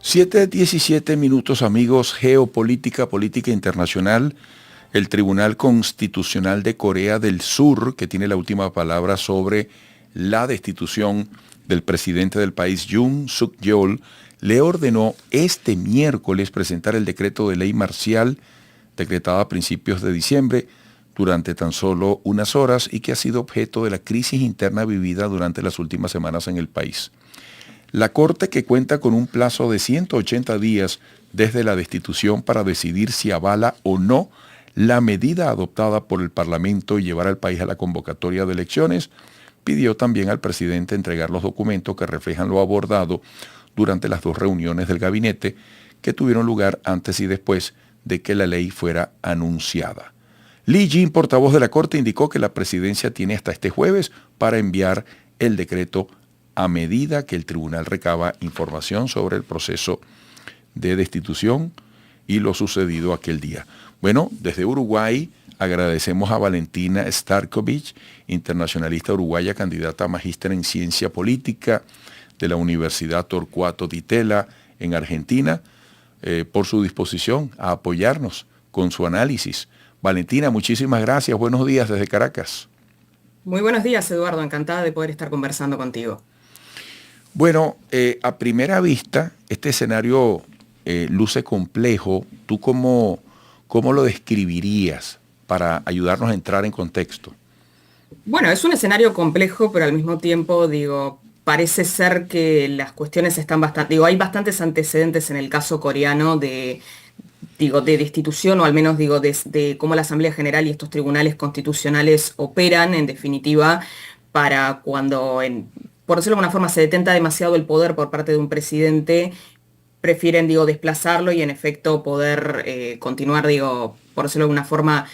7:17 amigos, geopolítica, política internacional. El Tribunal Constitucional de Corea del Sur, que tiene la última palabra sobre la destitución del presidente del país, Yoon Suk-yeol, le ordenó este miércoles presentar el decreto de ley marcial decretado a principios de diciembre durante tan solo unas horas y que ha sido objeto de la crisis interna vivida durante las últimas semanas en el país. La Corte, que cuenta con un plazo de 180 días desde la destitución para decidir si avala o no la medida adoptada por el Parlamento y llevar al país a la convocatoria de elecciones, pidió también al presidente entregar los documentos que reflejan lo abordado durante las dos reuniones del gabinete que tuvieron lugar antes y después de que la ley fuera anunciada. Lee Jin, portavoz de la Corte, indicó que la presidencia tiene hasta este jueves para enviar el decreto a medida que el tribunal recaba información sobre el proceso de destitución y lo sucedido aquel día. Bueno, desde Uruguay agradecemos a Valentina Starkovich, internacionalista uruguaya, candidata a magíster en ciencia política de la Universidad Torcuato Di Tella en Argentina, por su disposición a apoyarnos con su análisis. Valentina, muchísimas gracias. Buenos días desde Caracas. Muy buenos días, Eduardo. Encantada de poder estar conversando contigo. Bueno, a primera vista, este escenario luce complejo. ¿Tú cómo lo describirías para ayudarnos a entrar en contexto? Bueno, es un escenario complejo, pero al mismo tiempo, parece ser que las cuestiones están bastante... hay bastantes antecedentes en el caso coreano de destitución, o al menos de cómo la Asamblea General y estos tribunales constitucionales operan, en definitiva, para cuando, por decirlo de alguna forma, se detenta demasiado el poder por parte de un presidente, prefieren, desplazarlo y en efecto poder continuar, por decirlo de alguna forma,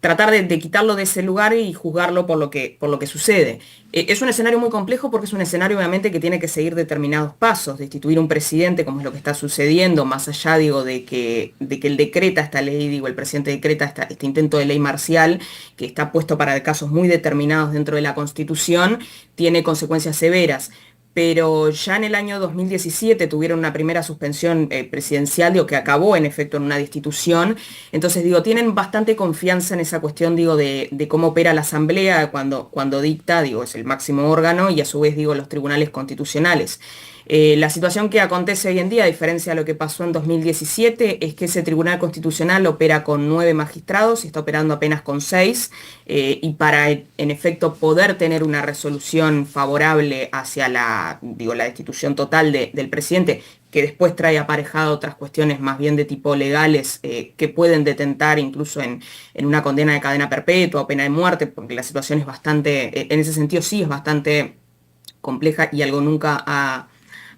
tratar de quitarlo de ese lugar y juzgarlo por lo que sucede. Es un escenario muy complejo porque es un escenario obviamente que tiene que seguir determinados pasos. Destituir un presidente, como es lo que está sucediendo, más allá de que él decreta esta ley, el presidente decreta este intento de ley marcial, que está puesto para casos muy determinados dentro de la Constitución, tiene consecuencias severas. Pero ya en el año 2017 tuvieron una primera suspensión presidencial, que acabó en efecto en una destitución. Entonces, tienen bastante confianza en esa cuestión, de cómo opera la Asamblea cuando dicta, es el máximo órgano, y a su vez, los tribunales constitucionales. La situación que acontece hoy en día, a diferencia de lo que pasó en 2017, es que ese Tribunal Constitucional opera con 9 magistrados y está operando apenas con 6, y para, en efecto, poder tener una resolución favorable hacia la destitución total del presidente, que después trae aparejado otras cuestiones más bien de tipo legales, que pueden detentar incluso en una condena de cadena perpetua o pena de muerte, porque la situación es bastante, en ese sentido sí es bastante compleja y algo nunca ha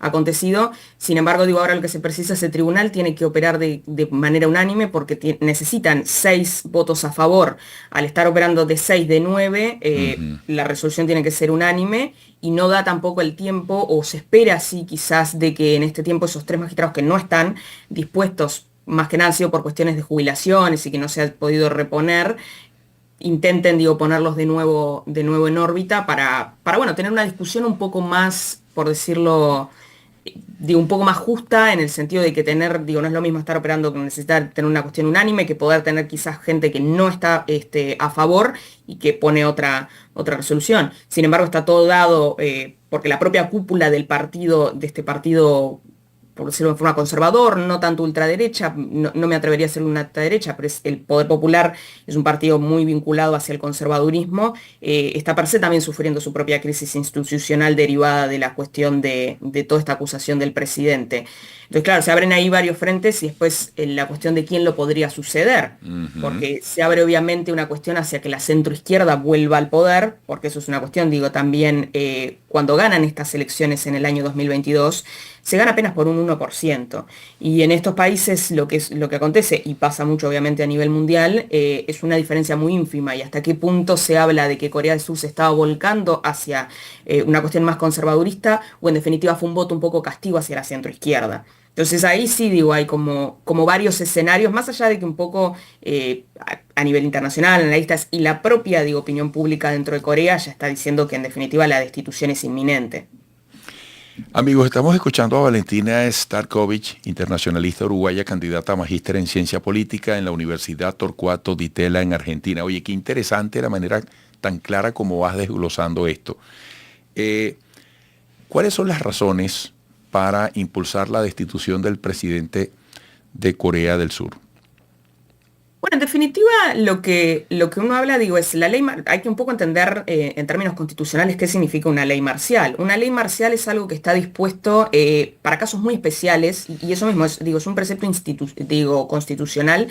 acontecido. Sin embargo, ahora lo que se precisa, ese tribunal tiene que operar de manera unánime porque necesitan 6 votos a favor. Al estar operando de 6 de 9, la resolución tiene que ser unánime y no da tampoco el tiempo, o se espera así quizás, de que en este tiempo esos 3 magistrados que no están dispuestos, más que nada han sido por cuestiones de jubilaciones y que no se ha podido reponer, intenten, ponerlos de nuevo en órbita para tener una discusión un poco más, por decirlo, un poco más justa, en el sentido de que tener, no es lo mismo estar operando, que necesitar tener una cuestión unánime, que poder tener quizás gente que no está a favor y que pone otra resolución. Sin embargo, está todo dado porque la propia cúpula de este partido, por decirlo de forma conservador, no tanto ultraderecha, no me atrevería a ser una ultraderecha, pero el Poder Popular es un partido muy vinculado hacia el conservadurismo, está per se también sufriendo su propia crisis institucional derivada de la cuestión de toda esta acusación del presidente. Entonces, claro, se abren ahí varios frentes y después la cuestión de quién lo podría suceder, porque se abre obviamente una cuestión hacia que la centroizquierda vuelva al poder, porque eso es una cuestión, también cuando ganan estas elecciones en el año 2022, se gana apenas por un 1%. Y en estos países lo que acontece, y pasa mucho obviamente a nivel mundial, es una diferencia muy ínfima. Y hasta qué punto se habla de que Corea del Sur se estaba volcando hacia una cuestión más conservadurista, o en definitiva fue un voto un poco castigo hacia la centroizquierda. Entonces ahí sí, hay como varios escenarios, más allá de que un poco a nivel internacional, analistas y la propia, opinión pública dentro de Corea ya está diciendo que en definitiva la destitución es inminente. Amigos, estamos escuchando a Valentina Starkovich, internacionalista uruguaya, candidata a magíster en ciencia política en la Universidad Torcuato Di Tella en Argentina. Oye, qué interesante la manera tan clara como vas desglosando esto. ¿Cuáles son las razones para impulsar la destitución del presidente de Corea del Sur? Bueno, en definitiva, lo que uno habla, digo, es la ley, hay que un poco entender en términos constitucionales qué significa una ley marcial. Una ley marcial es algo que está dispuesto para casos muy especiales, y eso mismo es un precepto constitucional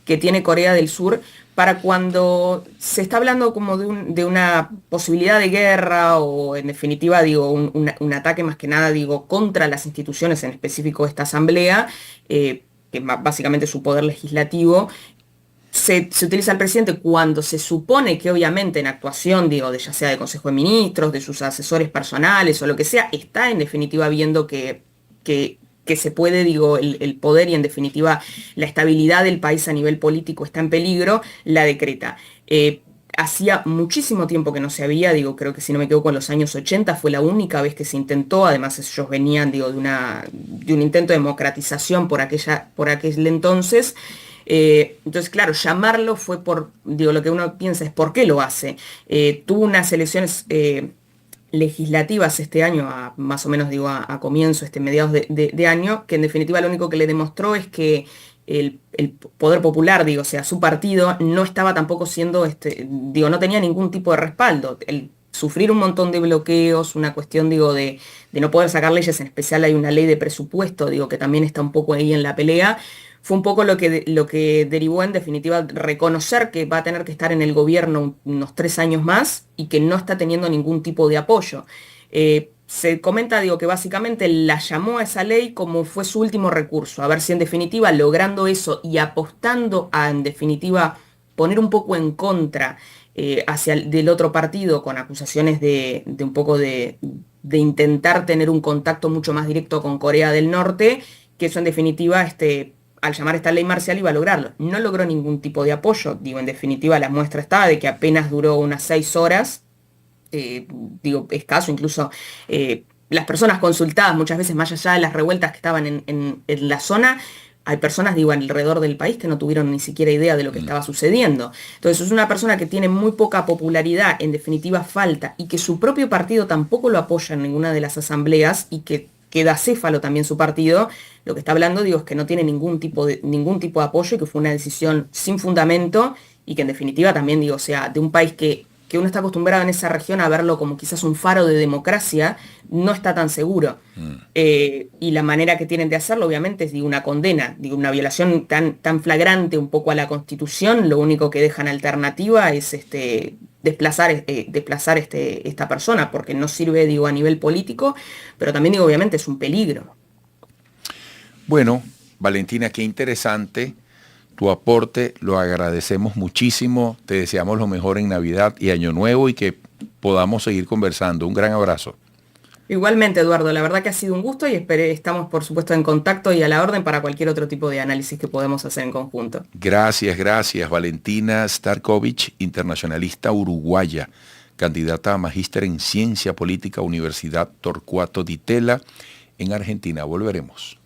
que tiene Corea del Sur para cuando se está hablando como de una posibilidad de guerra o en definitiva, digo, un ataque más que nada, digo, contra las instituciones, en específico esta asamblea, que básicamente es su poder legislativo. Se utiliza al presidente cuando se supone que obviamente en actuación, digo, ya sea del Consejo de Ministros, de sus asesores personales o lo que sea, está en definitiva viendo que se puede, digo, el poder y en definitiva la estabilidad del país a nivel político está en peligro, la decreta. Hacía muchísimo tiempo que no se había, digo, creo que si no me equivoco en los años 80 fue la única vez que se intentó, además ellos venían, digo, de un intento de democratización por aquel entonces. Entonces, claro, llamarlo fue por, digo, lo que uno piensa es por qué lo hace. Tuvo unas elecciones legislativas este año, más o menos digo a comienzo, mediados de año, que en definitiva lo único que le demostró es que el poder popular, digo, o sea, su partido no estaba tampoco siendo, digo, no tenía ningún tipo de respaldo. El sufrir un montón de bloqueos, una cuestión, digo, de no poder sacar leyes, en especial hay una ley de presupuesto, digo, que también está un poco ahí en la pelea, fue un poco lo que derivó en definitiva reconocer que va a tener que estar en el gobierno unos 3 años más y que no está teniendo ningún tipo de apoyo. Se comenta, digo, que básicamente la llamó a esa ley como fue su último recurso, a ver si en definitiva logrando eso y apostando a en definitiva poner un poco en contra del otro partido con acusaciones de un poco de intentar tener un contacto mucho más directo con Corea del Norte, que eso en definitiva al llamar esta ley marcial iba a lograrlo. No logró ningún tipo de apoyo, digo, en definitiva la muestra está de que apenas duró unas 6 horas, digo, escaso, incluso las personas consultadas muchas veces más allá de las revueltas que estaban en la zona, hay personas, digo, alrededor del país que no tuvieron ni siquiera idea de lo que estaba sucediendo. Entonces es una persona que tiene muy poca popularidad, en definitiva falta, y que su propio partido tampoco lo apoya en ninguna de las asambleas y que queda céfalo también su partido. Lo que está hablando, digo, es que no tiene ningún tipo de apoyo y que fue una decisión sin fundamento y que en definitiva también, digo, o sea, de un país que uno está acostumbrado en esa región a verlo como quizás un faro de democracia, no está tan seguro. Y la manera que tienen de hacerlo, obviamente, es, digo, una condena, digo, una violación tan flagrante un poco a la Constitución, lo único que dejan alternativa es desplazar esta persona, porque no sirve, digo, a nivel político, pero también, digo, obviamente es un peligro. Bueno, Valentina, qué interesante tu aporte, lo agradecemos muchísimo, te deseamos lo mejor en Navidad y Año Nuevo y que podamos seguir conversando. Un gran abrazo. Igualmente, Eduardo, la verdad que ha sido un gusto y estamos por supuesto en contacto y a la orden para cualquier otro tipo de análisis que podemos hacer en conjunto. Gracias, gracias. Valentina Starkovich, internacionalista uruguaya, candidata a magíster en ciencia política, Universidad Torcuato Di Tella, en Argentina. Volveremos.